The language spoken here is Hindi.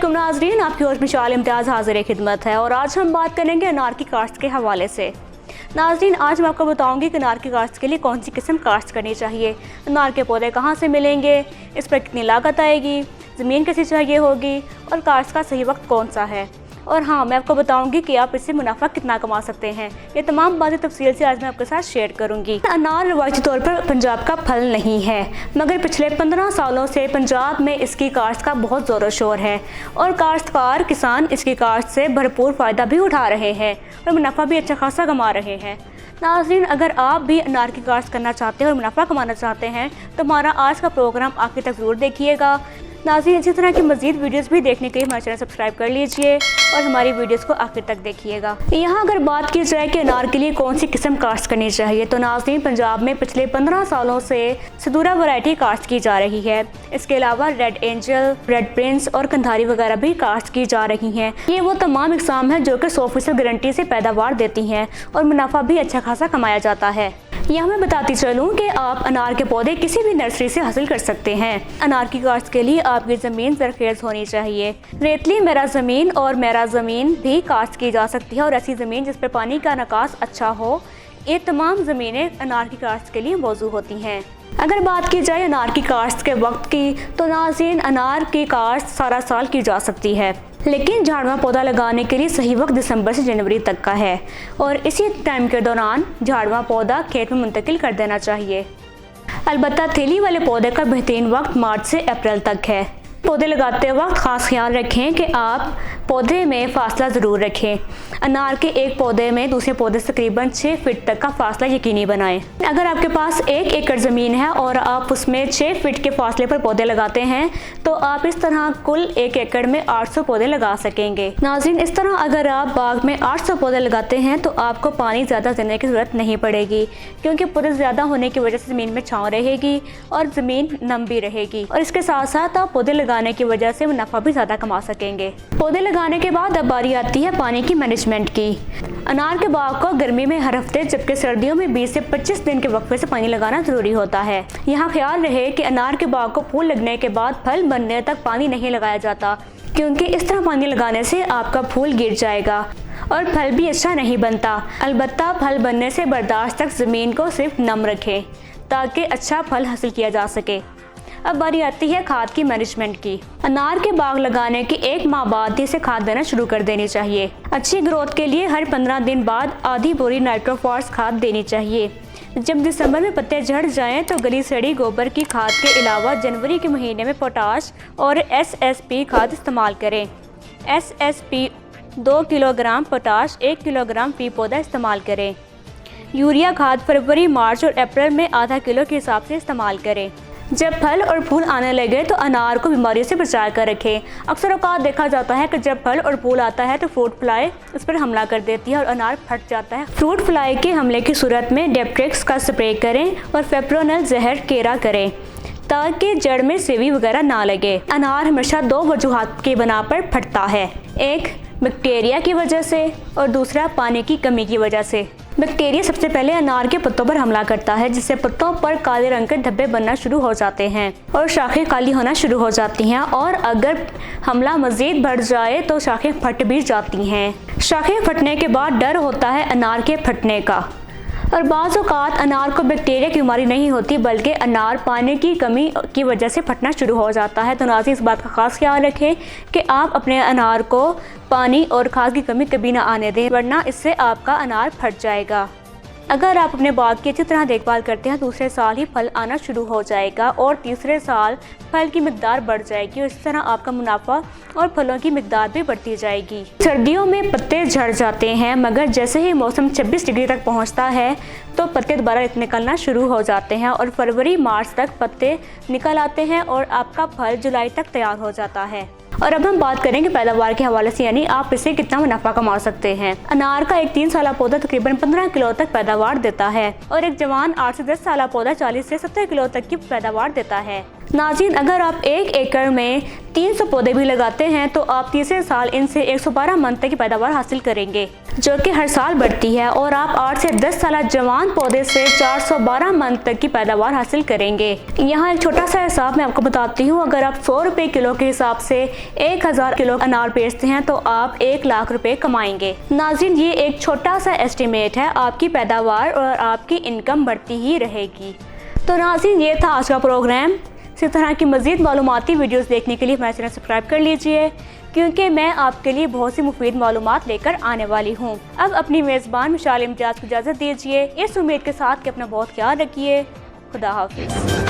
अस्सलामुअलैकुम नाज़रीन, आपकी होस्ट मिशाल इम्तियाज़ हाजिर खिदमत है और आज हम बात करेंगे अनार की काश्त के हवाले से। नाज़रीन, आज मैं आपको बताऊंगी कि अनार की काश्त के लिए कौन सी किस्म काश्त करनी चाहिए, अनार के पौधे कहाँ से मिलेंगे, इस पर कितनी लागत आएगी, ज़मीन कैसी चाहिए होगी और काश्त का सही वक्त कौन सा है। और हाँ, मैं आपको बताऊंगी कि आप इससे मुनाफा कितना कमा सकते हैं। ये तमाम बातें तफसील से आज मैं आपके साथ शेयर करूंगी। अनार रवायती तौर पर पंजाब का फल नहीं है, मगर पिछले 15 सालों से पंजाब में इसकी काश्त का बहुत ज़ोर शोर है और काश्तकार किसान इसकी काश्त से भरपूर फ़ायदा भी उठा रहे हैं और मुनाफा भी अच्छा खासा कमा रहे हैं। नाज़रीन, अगर आप भी अनार की काश्त करना चाहते हैं और मुनाफा कमाना चाहते हैं तो हमारा आज का प्रोग्राम आखिर तक ज़रूर देखिएगा। नाज़रीन, इसी तरह की मज़ीद वीडियोस भी देखने के लिए हमारे चैनल सब्सक्राइब कर लीजिए और हमारी वीडियोस को आखिर तक देखिएगा। यहाँ अगर बात की जाए कि अनार के लिए कौन सी किस्म काश्त करनी चाहिए तो नाज़रीन, पंजाब में पिछले 15 सालों से सदूरा वैरायटी काश्त की जा रही है। इसके अलावा रेड एंजल, रेड प्रिंस और कंधारी वगैरह भी काश्त की जा रही हैं। ये वो तमाम इकसाम है जो कि 100% गारंटी से पैदावार देती हैं और मुनाफा भी अच्छा खासा कमाया जाता है। यहाँ मैं बताती चलूँ कि आप अनार के पौधे किसी भी नर्सरी से हासिल कर सकते हैं। अनार की काश्त के लिए आपकी ज़मीन ज़रख़ेज़ होनी चाहिए। रेतली मेरा ज़मीन और मेरा ज़मीन भी काश्त की जा सकती है और ऐसी ज़मीन जिस पर पानी का निकास अच्छा हो, ये तमाम ज़मीनें अनार की काश्त के लिए मौजू होती हैं। अगर बात की जाए अनार की काश्त के वक्त की तो नाज़रीन, अनार की काश्त सारा साल की जा सकती है, लेकिन झाड़वा पौधा लगाने के लिए सही वक्त दिसंबर से जनवरी तक का है और इसी टाइम के दौरान झाड़वा पौधा खेत में मुंतकिल कर देना चाहिए। अलबत्ता थैली वाले पौधे का बेहतरीन वक्त मार्च से अप्रैल तक है। पौधे लगाते वक्त ख़ास ख्याल रखें कि आप पौधे में फासला ज़रूर रखें। अनार के एक पौधे में दूसरे पौधे से तकरीबन 6 फीट तक का फासला यकीनी बनाएं। अगर आपके पास 1 एकड़ ज़मीन है और आप उसमें 6 फीट के फासले पर पौधे लगाते हैं तो आप इस तरह कुल 1 एकड़ में 800 पौधे लगा सकेंगे। नाज़रीन, इस तरह अगर आप बाग में 800 पौधे लगाते हैं तो आपको पानी ज़्यादा देने की ज़रूरत नहीं पड़ेगी, क्योंकि पौधे ज़्यादा होने की वजह से ज़मीन में छाँव रहेगी और ज़मीन नम भी रहेगी और इसके साथ साथ आप पौधे लगाने की वजह से मुनाफा भी ज़्यादा कमा सकेंगे। पौधे लगाने के बाद अब बारी आती है पानी की मैनेजमेंट की। अनार के बाग को गर्मी में हर हफ्ते जबकि सर्दियों में 20 से 25 दिन के वक्फे से पानी लगाना ज़रूरी होता है। यहाँ ख्याल रहे कि अनार के बाग को फूल लगने के बाद फल बनने तक पानी नहीं लगाया जाता, क्योंकि इस तरह पानी लगाने से आपका फूल गिर जाएगा और फल भी अच्छा नहीं बनता। अलबत्ता फल बनने से बर्दाश्त तक ज़मीन को सिर्फ नम रखें ताकि अच्छा फल हासिल किया जा सके। अब बारी आती है खाद की मैनेजमेंट की। अनार के बाग लगाने के 1 माह बाद ही से खाद देना शुरू कर देनी चाहिए। अच्छी ग्रोथ के लिए हर 15 दिन बाद आधी बोरी नाइट्रोफॉस खाद देनी चाहिए। जब दिसंबर में पत्ते झड़ जाएं तो गली सड़ी गोबर की खाद के अलावा जनवरी के महीने में पोटाश और SSP खाद इस्तेमाल करें। SSP 2 किलोग्राम पोटाश 1 किलोग्राम फी पौधा इस्तेमाल करें। यूरिया खाद फरवरी, मार्च और अप्रैल में आधा किलो के हिसाब से इस्तेमाल करें। जब फल और फूल आने लगे तो अनार को बीमारियों से बचा कर रखें। अक्सर औकात देखा जाता है कि जब फल और फूल आता है तो फ्रूट फ्लाई उस पर हमला कर देती है और अनार फट जाता है। फ्रूट फ्लाई के हमले की सूरत में डेप्ट्रिक्स का स्प्रे करें और फेप्रोनल जहर केरा करें ताकि जड़ में सेवी वगैरह ना लगे। अनार हमेशा 2 वजूहात की बना पर फटता है, एक बैक्टीरिया की वजह से और दूसरा पानी की कमी की वजह से। बैक्टीरिया सबसे पहले अनार के पत्तों पर हमला करता है, जिससे पत्तों पर काले रंग के धब्बे बनना शुरू हो जाते हैं और शाखें काली होना शुरू हो जाती हैं और अगर हमला मज़ीद बढ़ जाए तो शाखें फट भी जाती हैं। शाखें फटने के बाद डर होता है अनार के फटने का और बाज़ औक़ात अनार को बैक्टीरिया की बीमारी नहीं होती बल्कि अनार पानी की कमी की वजह से फटना शुरू हो जाता है। तो नाज़रीन, इस बात का ख़ास ख्याल रखें कि आप अपने अनार को पानी और खाद की कमी कभी ना आने दें, वरना इससे आपका अनार फट जाएगा। अगर आप अपने बाग की अच्छी तरह देखभाल करते हैं, दूसरे साल ही फल आना शुरू हो जाएगा और तीसरे साल फल की मिकदार बढ़ जाएगी और इस तरह आपका मुनाफा और फलों की मिकदार भी बढ़ती जाएगी। सर्दियों में पत्ते झड़ जाते हैं, मगर जैसे ही मौसम 26 डिग्री तक पहुंचता है तो पत्ते दोबारा निकलना शुरू हो जाते हैं और फरवरी मार्च तक पत्ते निकल आते हैं और आपका फल जुलाई तक तैयार हो जाता है। और अब हम बात करेंगे पैदावार के हवाले से, यानी आप इससे कितना मुनाफा कमा सकते हैं। अनार का एक 3 साला पौधा तकरीबन 15 किलो तक पैदावार देता है और एक जवान 8 से 10 साला पौधा 40 से 70 किलो तक की पैदावार देता है। नाज़रीन, अगर आप 1 एकड़ में 300 पौधे भी लगाते हैं तो आप तीसरे साल इनसे 112 मन तक की पैदावार हासिल करेंगे, जो कि हर साल बढ़ती है। और आप 8 से 10 साल जवान पौधे से 412 मन तक की पैदावार हासिल करेंगे। यहाँ एक छोटा सा हिसाब मैं आपको बताती हूँ। अगर आप 100 रुपये किलो के हिसाब से 1000 किलो अनार बेचते हैं तो आप 1 लाख रुपए कमाएंगे। नाज़रीन, ये एक छोटा सा एस्टिमेट है, आपकी पैदावार और आपकी इनकम बढ़ती ही रहेगी। तो नाज़रीन, ये था आज का प्रोग्राम। इसी तरह की मज़ीद मालूमाती वीडियोस देखने के लिए हमारे चैनल सब्सक्राइब कर लीजिए, क्योंकि मैं आपके लिए बहुत सी मुफीद मालूमात लेकर आने वाली हूँ। अब अपनी मेज़बान मिसाल इम्तियाज़ को इजाज़त दीजिए, इस उम्मीद के साथ कि अपना बहुत ख्याल रखिए। खुदा हाफिज़।